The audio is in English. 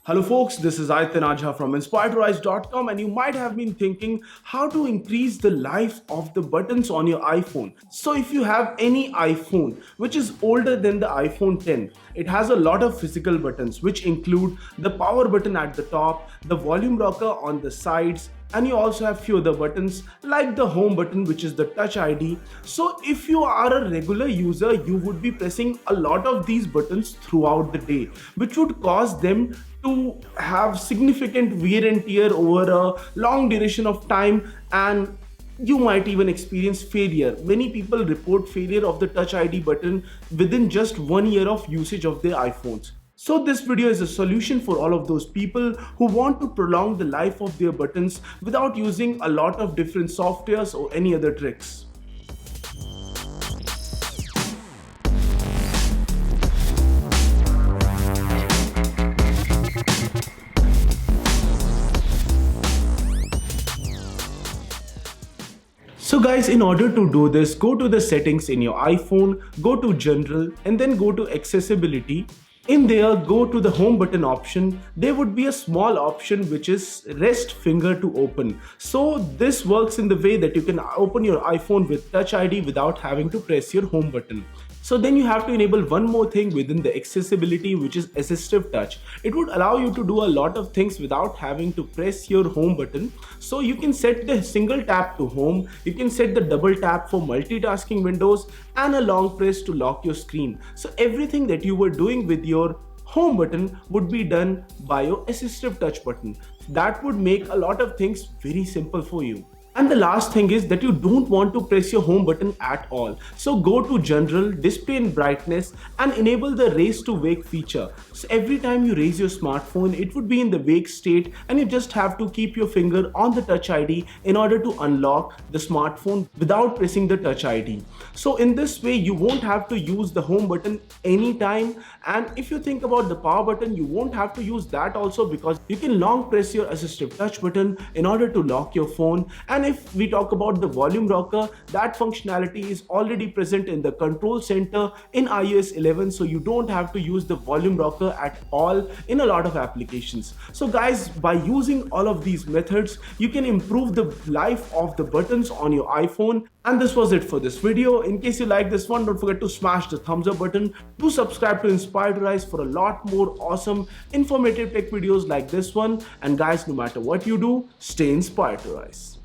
Hello folks, this is Aitan Ajha from inspiredrise.com, and you might have been thinking how to increase the life of the buttons on your iPhone. So if you have any iPhone which is older than the iPhone 10, it has a lot of physical buttons which include the power button at the top, the volume rocker on the sides, and you also have few other buttons like the home button, which is the touch ID. So if you are a regular user, you would be pressing a lot of these buttons throughout the day, which would cause them to have significant wear and tear over a long duration of time, and you might even experience failure. Many people report failure of the touch ID button within just 1 year of usage of their iPhones. So this video is a solution for all of those people who want to prolong the life of their buttons without using a lot of different softwares or any other tricks. So guys, in order to do this, go to the settings in your iPhone, go to general, and then go to accessibility. In there, go to the home button option. There would be a small option which is rest finger to open. So this works in the way that you can open your iPhone with touch ID without having to press your home button. So then you have to enable one more thing within the accessibility, which is assistive touch. It would allow you to do a lot of things without having to press your home button. So you can set the single tap to home, you can set the double tap for multitasking windows, and a long press to lock your screen. So everything that you were doing with your home button would be done by your assistive touch button. That would make a lot of things very simple for you. And the last thing is that you don't want to press your home button at all. So go to general, display and brightness, and enable the raise to wake feature. So every time you raise your smartphone, it would be in the wake state, and you just have to keep your finger on the touch ID in order to unlock the smartphone without pressing the touch ID. So in this way, you won't have to use the home button anytime. And if you think about the power button, you won't have to use that also, because you can long press your assistive touch button in order to lock your phone. And if we talk about the volume rocker, that functionality is already present in the control center in iOS 11, so you don't have to use the volume rocker at all in a lot of applications. So guys, by using all of these methods, you can improve the life of the buttons on your iPhone. And this was it for this video. In case you like this one, don't forget to smash the thumbs up button. Do subscribe to Inspired Rise for a lot more awesome informative tech videos like this one. And guys, no matter what you do, stay inspired to rise.